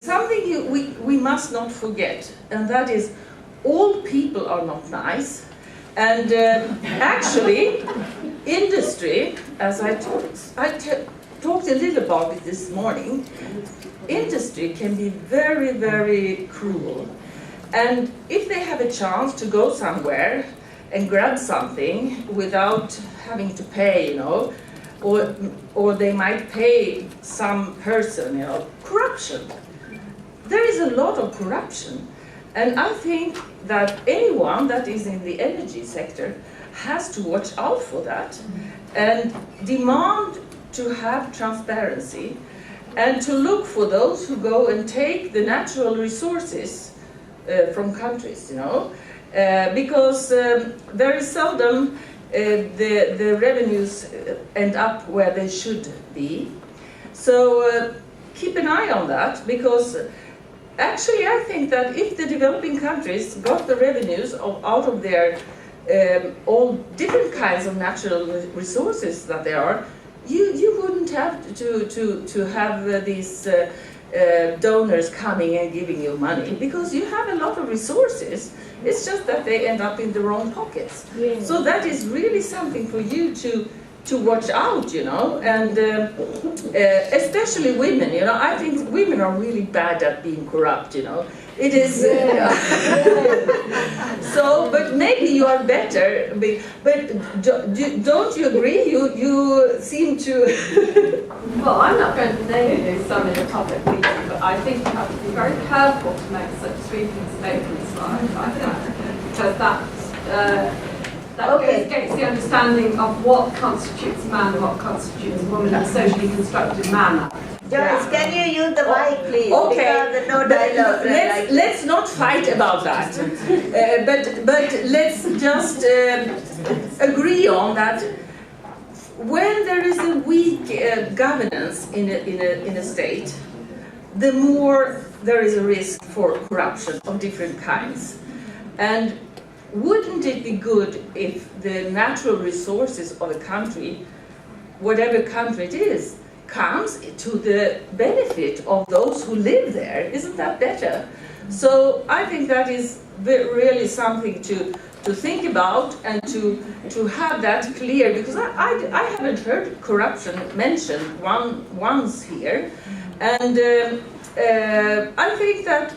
Something we must not forget, and that is all people are not nice. And actually, industry, as I talked a little about it this morning, industry can be very, very cruel. And if they have a chance to go somewhere and grab something without having to pay, you know, or they might pay some person, you know, corruption. There is a lot of corruption. And I think that anyone that is in the energy sector has to watch out for that and demand to have transparency and to look for those who go and take the natural resources from countries, you know, because very seldom the revenues end up where they should be. So keep an eye on that, because actually I think that if the developing countries got the revenues out of their all different kinds of natural resources that there are, you wouldn't have to have these donors coming and giving you money, because you have a lot of resources. It's just that they end up in the wrong pockets. Yeah. So that is really something for you to watch out, you know, and especially women, you know. I think women are really bad at being corrupt, you know. It is, so, but maybe you are better, but don't you agree? You seem to... Well, I'm not going to name some in a public meeting, but I think you have to be very careful to make such sweeping statements like that, because that goes against the understanding of what constitutes a man and what constitutes a woman in a socially constructed manner. Joyce, can you use the mic, please? Okay. Because no dialogue. Let's not fight about that. But let's just agree on that. When there is a weak governance in a state, the more there is a risk for corruption of different kinds. And wouldn't it be good if the natural resources of a country, whatever country it is, comes to the benefit of those who live there? Isn't that better? So I think that is really something to think about and to have that clear, because I haven't heard corruption mentioned once here, and I think that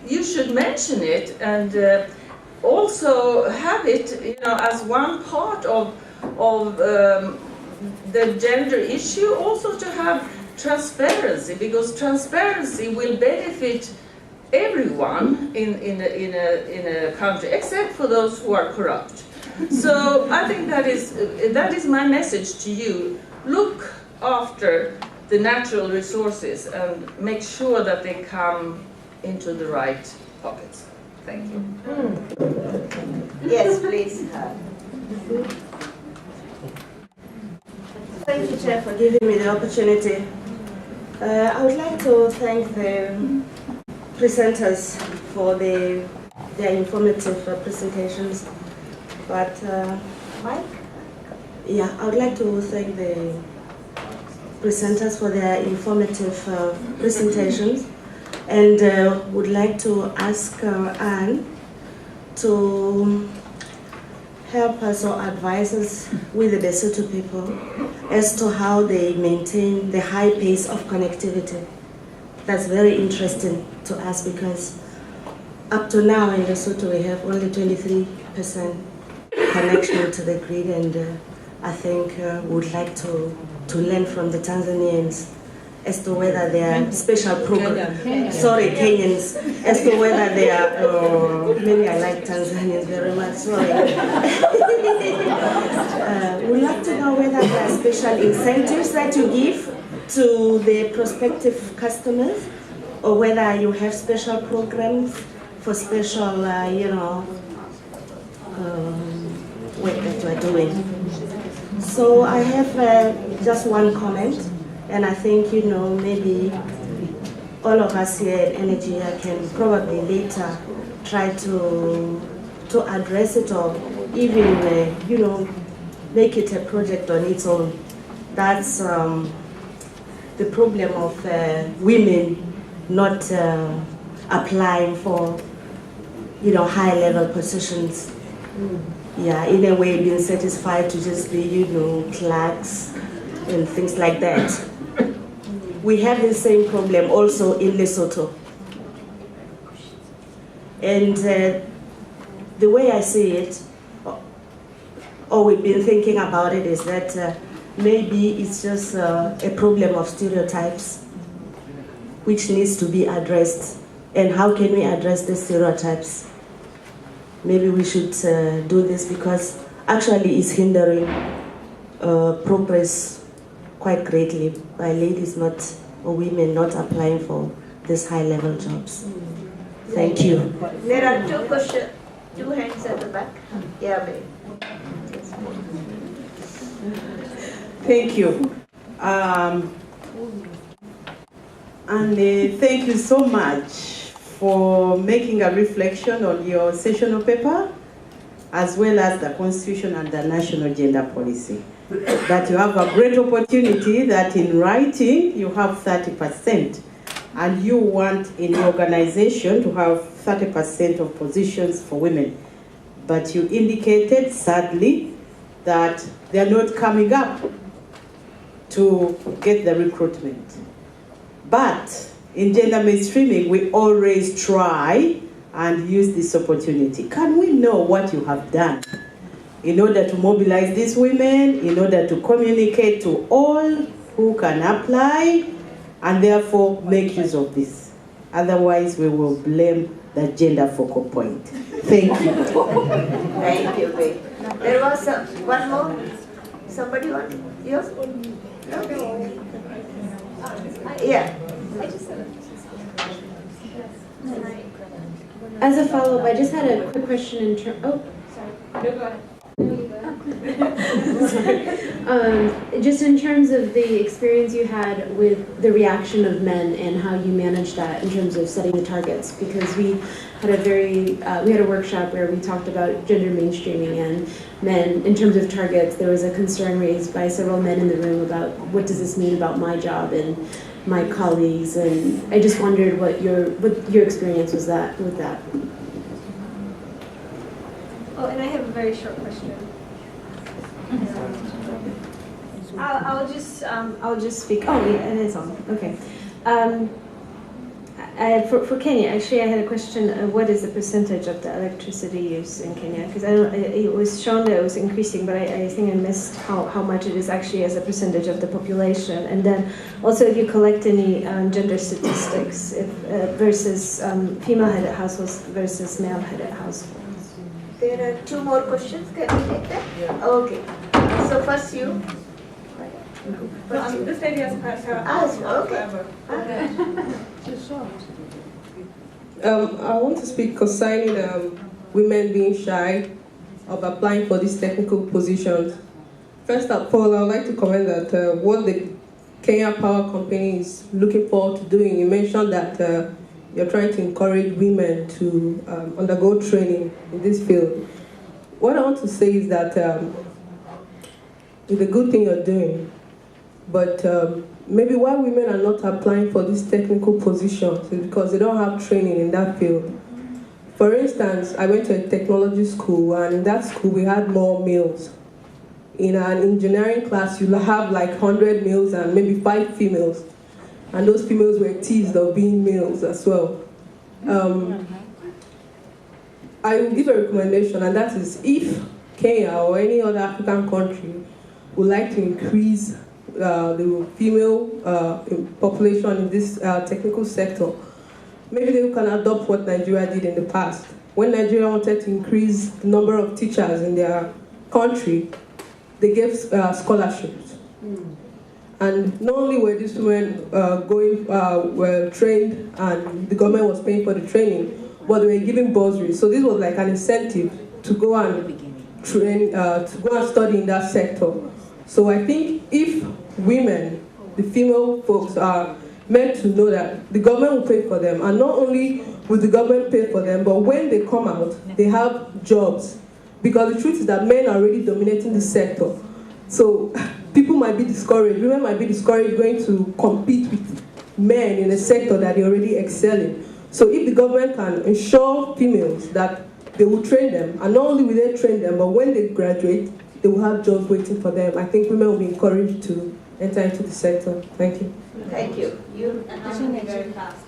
you should mention it and also have it, you know, as one part of the gender issue, also to have transparency, because transparency will benefit everyone in a country, except for those who are corrupt. So I think that is my message to you. Look after the natural resources and make sure that they come into the right pockets. Thank you. Yes, please. Thank you, Chair, for giving me the opportunity. I would like to thank the presenters for their informative presentations. But, Mike? Yeah, I would like to thank the presenters for their informative presentations, and would like to ask Anne to help us or advise us with the Lesotho people as to how they maintain the high pace of connectivity. That's very interesting to us, because up to now in Lesotho we have only 23% connection to the grid, and I think would like to learn from the Tanzanians as to whether there are special programs. Sorry, Kenyans, as to whether they are, maybe I like Tanzanians very much, sorry. We'd like to know whether there are special incentives that you give to the prospective customers, or whether you have special programs for special, work that you are doing. So I have just one comment, and I think, maybe all of us here at ENERGIA can probably later try to address it, or even, make it a project on its own. That's the problem of women not applying for, high-level positions. Yeah, in a way being satisfied to just be, clerks and things like that. We have the same problem also in Lesotho. And the way I see it, or we've been thinking about it, is that maybe it's just a problem of stereotypes which needs to be addressed. And how can we address the stereotypes? Maybe we should do this because actually it's hindering progress quite greatly by ladies or women not applying for these high-level jobs. Thank you. There are two questions, two hands at the back. Yeah, babe. Thank you. Thank you so much for making a reflection on your sessional paper, as well as the Constitution and the National Gender Policy. That you have a great opportunity that in writing you have 30%, and you want in the organization to have 30% of positions for women. But you indicated, sadly, that they're not coming up to get the recruitment. But in gender mainstreaming, we always try and use this opportunity. Can we know what you have done in order to mobilize these women, in order to communicate to all who can apply, and therefore make use of this? Otherwise, we will blame the gender focal point. Thank you. Thank you, babe. There was one more. Somebody want? Yes? Okay. Yeah. As a follow-up, I just had a quick question in terms. Oh, sorry. No, go ahead. Just in terms of the experience you had with the reaction of men and how you managed that in terms of setting the targets, because we had a workshop where we talked about gender mainstreaming and men in terms of targets. There was a concern raised by several men in the room about what does this mean about my job and my colleagues, and I just wondered what your experience was with that. Oh, and I have a very short question. I'll just speak. Oh, yeah, it is on. Okay. For Kenya, actually, I had a question. What is the percentage of the electricity use in Kenya? Because it was shown that it was increasing, but I think I missed how much it is actually as a percentage of the population. And then also, if you collect any gender statistics versus female-headed households versus male-headed households. There are two more questions. Can we take that? Yeah. Okay. So first you. This lady has her okay. I want to speak concerning women being shy of applying for these technical positions. First of all, I would like to comment that what the Kenya Power Company is looking forward to doing, you mentioned that you're trying to encourage women to undergo training in this field. What I want to say is that it's a good thing you're doing, but maybe why women are not applying for these technical positions is because they don't have training in that field. For instance, I went to a technology school, and in that school we had more males. In an engineering class, you'll have like 100 males and maybe 5 females. And those females were teased of being males as well. I will give a recommendation, and that is if Kenya or any other African country would like to increase the female population in this technical sector, maybe they can adopt what Nigeria did in the past. When Nigeria wanted to increase the number of teachers in their country, they gave scholarships. And not only were these women were trained and the government was paying for the training, but they were giving bursaries. So this was like an incentive to go and train, to go and study in that sector. So I think if women, the female folks, are meant to know that the government will pay for them, and not only will the government pay for them, but when they come out, they have jobs. Because the truth is that men are already dominating the sector. So people might be discouraged, women might be discouraged going to compete with men in a sector that they already excel in. So if the government can ensure females that they will train them, and not only will they train them, but when they graduate, they will have jobs waiting for them. I think women will be encouraged to enter into the sector. Thank you. Thank you. You? Very fast.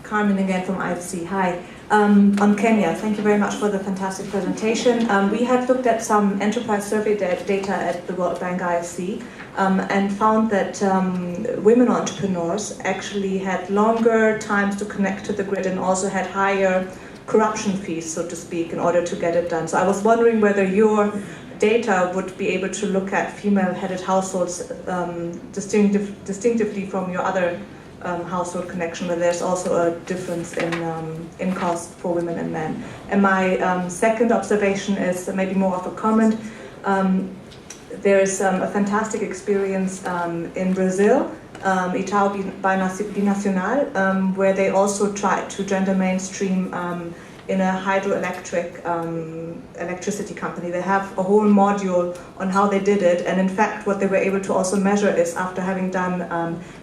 Carmen again from IFC. Hi. On Kenya, thank you very much for the fantastic presentation. We had looked at some enterprise survey data at the World Bank IFC and found that women entrepreneurs actually had longer times to connect to the grid and also had higher corruption fees, so to speak, in order to get it done. So I was wondering whether your data would be able to look at female-headed households distinctively from your other household connection, where there's also a difference in cost for women and men. And my second observation is maybe more of a comment. There is a fantastic experience in Brazil, Itaú Binacional, where they also tried to gender mainstream in a hydroelectric electricity company. They have a whole module on how they did it, and in fact what they were able to also measure is, after having done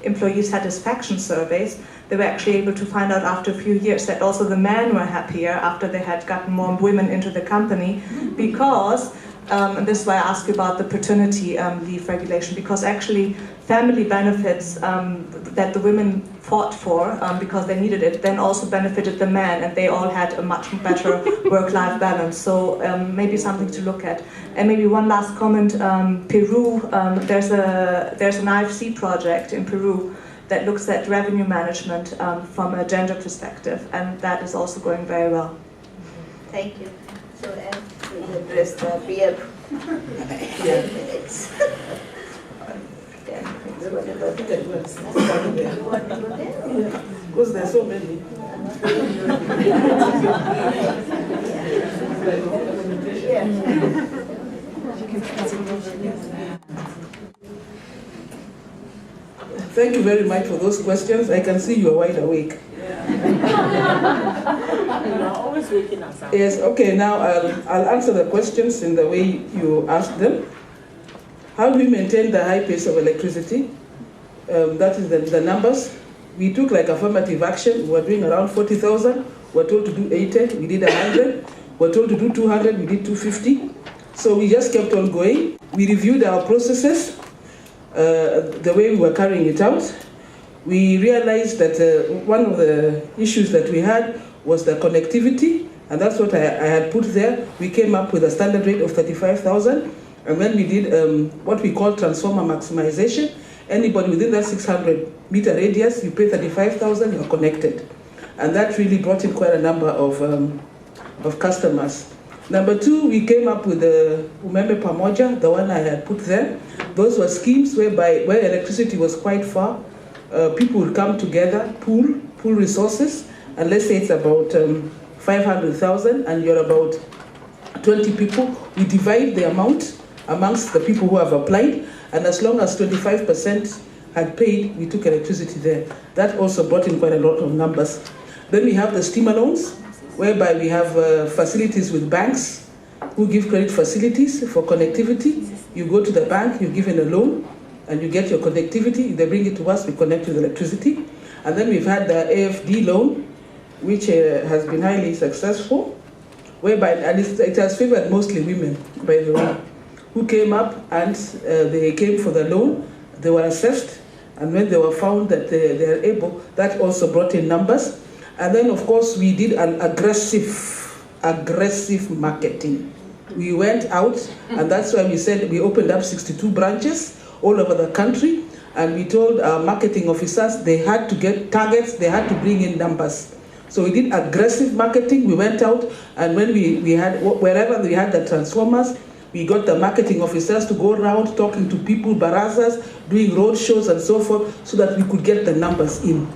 employee satisfaction surveys, they were actually able to find out after a few years that also the men were happier after they had gotten more women into the company, because and this is why I ask you about the paternity leave regulation, because actually family benefits that the women fought for because they needed it then also benefited the men, and they all had a much better work-life balance. So maybe something to look at. And maybe one last comment, Peru, there's an IFC project in Peru that looks at revenue management from a gender perspective, and that is also going very well. Thank you. So as we address the beer, 10 minutes. 10 minutes, whatever. You want to go there? Because there's so many. Thank you very much for those questions. I can see you are wide awake. Always waking us up. Yes, okay, now I'll answer the questions in the way you asked them. How do we maintain the high pace of electricity? That is the numbers. We took like affirmative action. We were doing around 40,000. We were told to do 80, we did 100. We were told to do 200, we did 250. So we just kept on going. We reviewed our processes, the way we were carrying it out. We realized that one of the issues that we had was the connectivity, and that's what I had put there. We came up with a standard rate of 35,000, and then we did what we call transformer maximization. Anybody within that 600-meter radius, you pay 35,000, you're connected. And that really brought in quite a number of customers. Number two, we came up with the Umeme Pamoja, the one I had put there. Those were schemes where electricity was quite far. People would come together, pool resources, and let's say it's about 500,000 and you're about 20 people. We divide the amount amongst the people who have applied, and as long as 25% had paid, we took electricity there. That also brought in quite a lot of numbers. Then we have the steamer loans, whereby we have facilities with banks who give credit facilities for connectivity. You go to the bank, you're given a loan, and you get your connectivity. They bring it to us, we connect with electricity. And then we've had the AFD loan, which has been highly successful, whereby, and it has favored mostly women, by the way, who came up and they came for the loan, they were assessed, and when they were found that they are able, that also brought in numbers. And then, of course, we did an aggressive marketing. We went out, and that's why we said we opened up 62 branches all over the country, and we told our marketing officers they had to get targets, they had to bring in numbers. So we did aggressive marketing. We went out, and when we had, wherever we had the transformers, we got the marketing officers to go around talking to people, barazas, doing road shows and so forth, so that we could get the numbers in.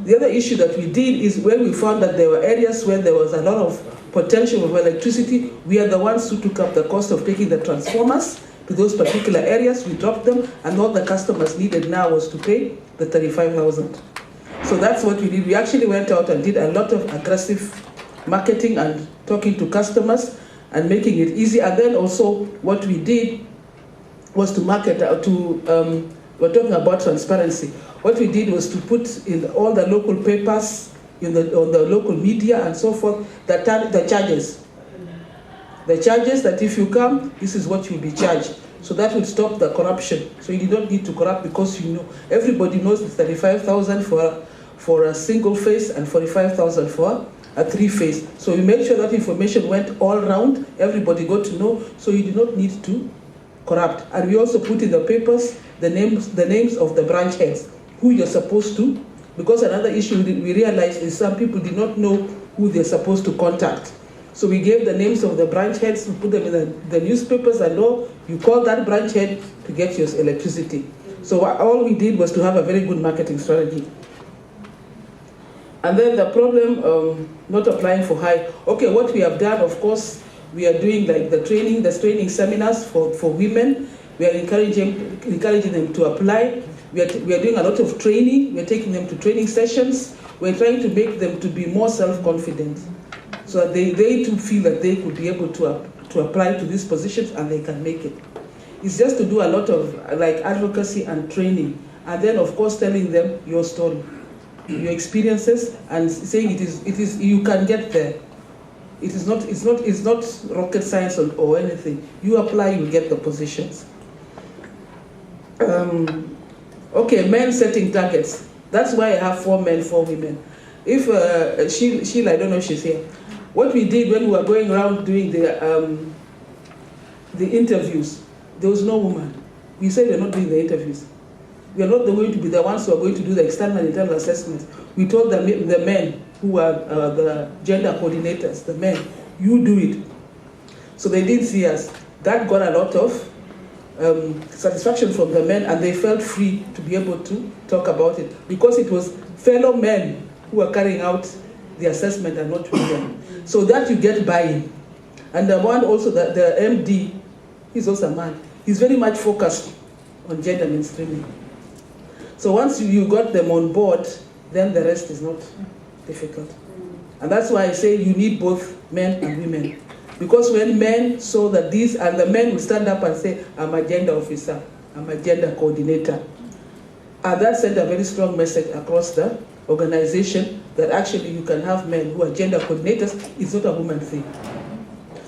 The other issue that we did is when we found that there were areas where there was a lot of potential of electricity, we are the ones who took up the cost of taking the transformers to those particular areas. We dropped them, and all the customers needed now was to pay the 35,000. So that's what we did. We actually went out and did a lot of aggressive marketing and talking to customers and making it easy. And then also what we did was to market out to we're talking about transparency. What we did was to put in all the local papers, on the local media and so forth, the charges. The charges that if you come, this is what you'll be charged. So that will stop the corruption. So you don't need to corrupt because you know, everybody knows it's 35,000 for a single phase and 45,000 for a 3-phase. So we made sure that information went all round, everybody got to know, so you do not need to corrupt. And we also put in the papers the names of the branch heads, who you're supposed to, because another issue we realized is some people did not know who they're supposed to contact. So we gave the names of the branch heads, we put them in the newspapers, and you call that branch head to get your electricity. So all we did was to have a very good marketing strategy. And then the problem, not applying for high. Okay, what we have done, of course, we are doing like the training seminars for women. We are encouraging them to apply. We are doing a lot of training. We are taking them to training sessions. We are trying to make them to be more self-confident, so that they too feel that they could be able to apply to these positions and they can make it. It's just to do a lot of like advocacy and training, and then of course telling them your story, your experiences, and saying it is you can get there. It's not rocket science or anything. You apply, you get the positions. Okay, men setting targets. That's why I have 4 men, 4 women. If Sheila, I don't know if she's here. What we did when we were going around doing the interviews, there was no woman. We said we're not doing the interviews. We are not going to be the ones who are going to do the external and internal assessment. We told the men who are the gender coordinators, the men, you do it. So they didn't see us. That got a lot of satisfaction from the men, and they felt free to be able to talk about it, because it was fellow men who were carrying out the assessment and not women. So that you get buy-in. And the one also, the MD, he's also a man. He's very much focused on gender mainstreaming. So once you got them on board, then the rest is not difficult. And that's why I say you need both men and women. Because when men saw that these, and the men will stand up and say, I'm a gender officer, I'm a gender coordinator. And that sent a very strong message across the organization that actually you can have men who are gender coordinators. It's not a woman thing.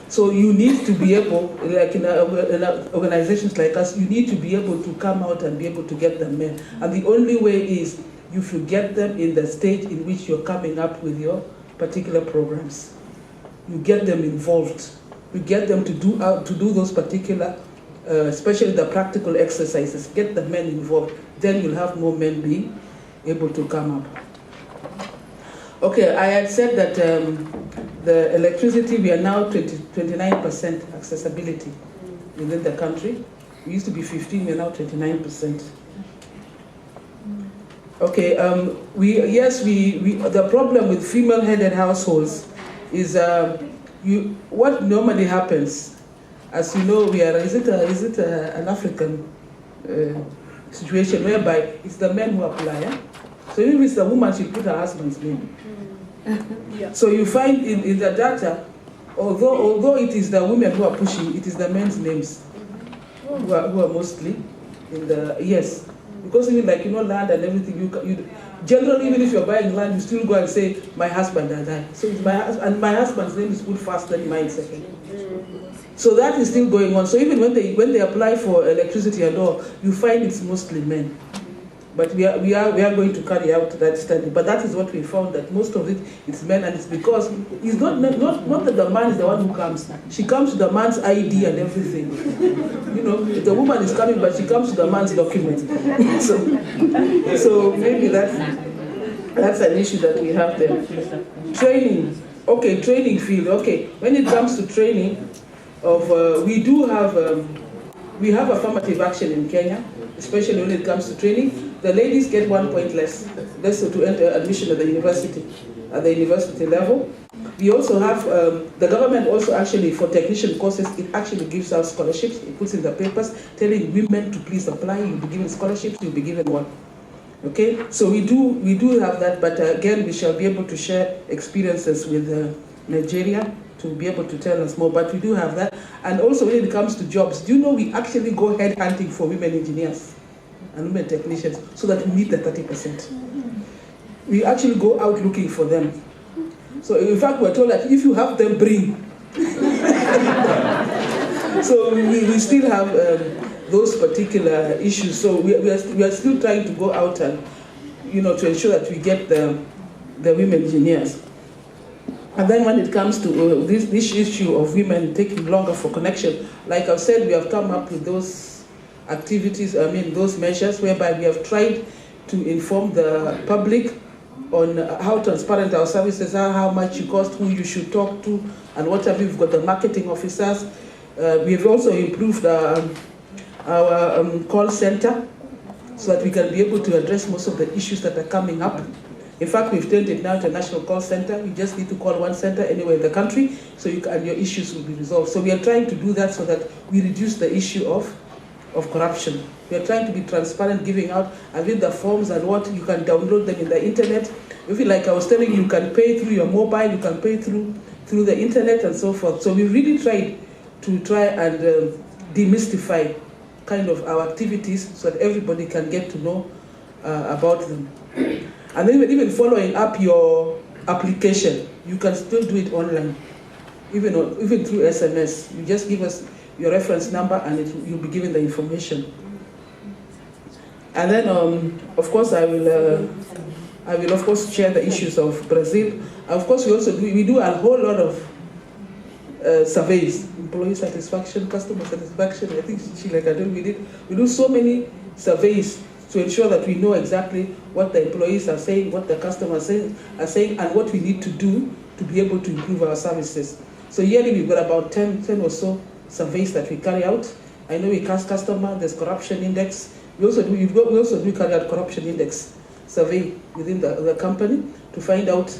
So you need to be able, like in organizations like us, you need to be able to come out and be able to get the men. And the only way is if you get them in the stage in which you're coming up with your particular programs. You get them involved. You get them to do those particular, especially the practical exercises. Get the men involved. Then you'll have more men be able to come up. Okay, I had said that the electricity, we are now 29% accessibility within the country. We used to be 15, we are now 29%. Okay, the problem with female-headed households is what normally happens. As you know, is it an African situation whereby it's the men who apply. Eh? So even if it's the woman, she put her husband's name. Yeah. So you find in the data, although it is the women who are pushing, it is the men's names who are mostly in the, yes. Because even like, land and everything, you generally, even if you're buying land, you still go and say, my husband and I. So it's my husband's name is put first, then mine second. So that is still going on. So even when they apply for electricity and all, you find it's mostly men. But we are going to carry out that study. But that is what we found, that most of it is men, and it's because it's not that the man is the one who comes. She comes to the man's ID and everything. The woman is coming, but she comes to the man's document. so maybe that's an issue that we have there. Training. Okay, training field. Okay, when it comes to training, we have affirmative action in Kenya, especially when it comes to training. The ladies get 1 point less to enter admission at the university level. We also have, the government also actually, for technician courses, it actually gives out scholarships. It puts in the papers telling women to please apply. You'll be given scholarships, you'll be given one. Okay, so we do have that, but again, we shall be able to share experiences with Nigeria to be able to tell us more, but we do have that. And also when it comes to jobs, do you know we actually go head hunting for women engineers and women technicians so that we meet the 30%. We actually go out looking for them. So in fact, we're told that if you have them, bring. So we still have those particular issues. So we are still trying to go out and, to ensure that we get the women engineers. And then when it comes to this issue of women taking longer for connection, like I've said, we have come up with those activities, those measures whereby we have tried to inform the public on how transparent our services are, how much you cost, who you should talk to, and what have you. We've got the marketing officers. We've also improved our call center so that we can be able to address most of the issues that are coming up. In fact, we've turned it now to a national call center. You just need to call one center anywhere in the country, so and your issues will be resolved. So we are trying to do that so that we reduce the issue of corruption. We are trying to be transparent, giving out, and with the forms and what, you can download them in the internet. If you like I was telling you, you can pay through your mobile, you can pay through the internet and so forth. So we really tried to demystify kind of our activities so that everybody can get to know about them. And then even following up your application, you can still do it online, even through SMS. You just give us your reference number and you'll be given the information. And then, of course, I will of course share the issues of Brazil. Of course, we do a whole lot of surveys, employee satisfaction, customer satisfaction. I think we do so many surveys to ensure that we know exactly what the employees are saying, what the customers are saying, and what we need to do to be able to improve our services. So yearly we've got about 10 or so surveys that we carry out. I know we ask customer, there's corruption index. We also do carry out corruption index survey within the company to find out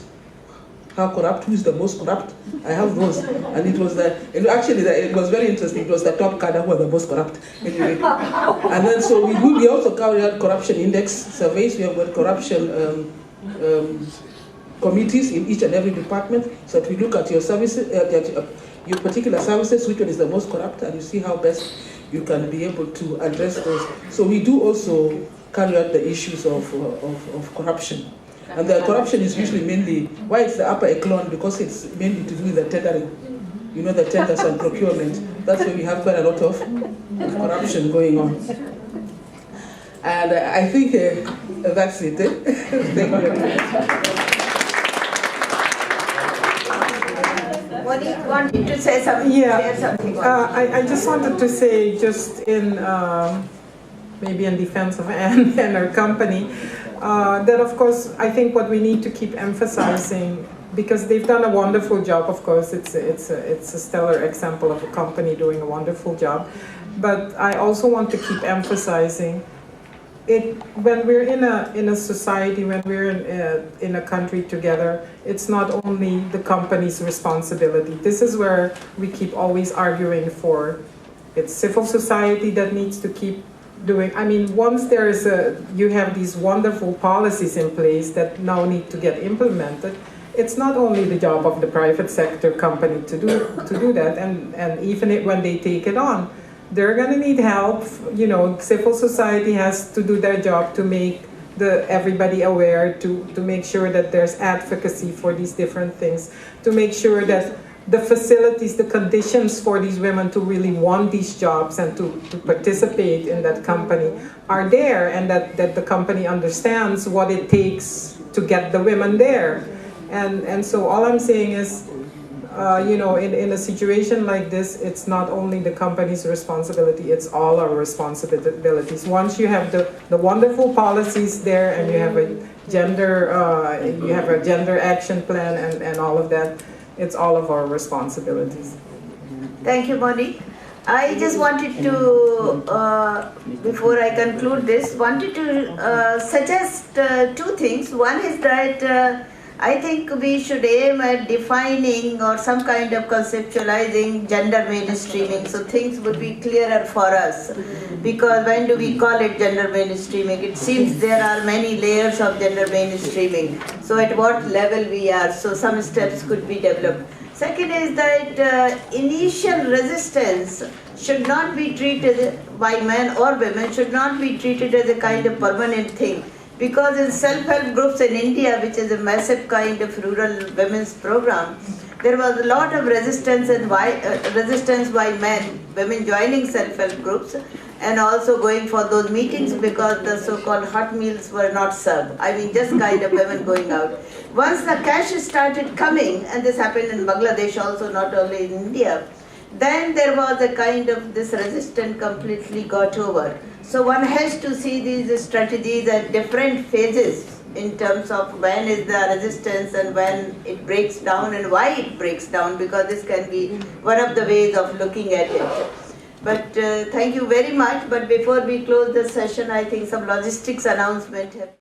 how corrupt, who is the most corrupt. I have those, and it was it was very interesting. It was the top cadre who were the most corrupt. Anyway, and then so we also carry out corruption index surveys. We have got corruption committees in each and every department, so that we look at your services, your particular services, which one is the most corrupt, and you see how best you can be able to address those. So we do also carry out the issues of corruption. And the corruption is usually mainly, why it's the upper echelon, because it's mainly to do with the tendering. The tenders and procurement. That's where we have quite a lot of corruption going on. And I think that's it. Thank you very much. What do you wanted to say something? Yeah, something I just wanted to say, just in maybe in defense of Anne and her company, that of course I think what we need to keep emphasizing, because they've done a wonderful job. Of course, it's a stellar example of a company doing a wonderful job, but I also want to keep emphasizing it when we're in a society, when we're in a country together. It's not only the company's responsibility. This is where we keep always arguing for. It's civil society that needs to keep doing. Once you have these wonderful policies in place that now need to get implemented, it's not only the job of the private sector company to do that, and even when they take it on, they're going to need help. Civil society has to do their job to make everybody aware, to make sure that there's advocacy for these different things, to make sure that the facilities, the conditions for these women to really want these jobs and to participate in that company are there, and that the company understands what it takes to get the women there. And so all I'm saying is, in a situation like this, it's not only the company's responsibility, it's all our responsibilities. Once you have the wonderful policies there, and you have a gender action plan and all of that, it's all of our responsibilities. Thank you, Moni. I just wanted to, before I conclude this, wanted to suggest two things. One is that I think we should aim at defining or some kind of conceptualizing gender mainstreaming, so things would be clearer for us. Because when do we call it gender mainstreaming? It seems there are many layers of gender mainstreaming. So at what level we are, so some steps could be developed. Second is that initial resistance should not be treated by men or women, should not be treated as a kind of permanent thing. Because in self-help groups in India, which is a massive kind of rural women's program, there was a lot of resistance and resistance by men, women joining self-help groups and also going for those meetings because the so-called hot meals were not served. I mean, just kind of women going out. Once the cash started coming, and this happened in Bangladesh also, not only in India, then there was a kind of this resistance completely got over. So one has to see these strategies at different phases in terms of when is the resistance and when it breaks down and why it breaks down, because this can be one of the ways of looking at it. But thank you very much. But before we close the session, I think some logistics announcement have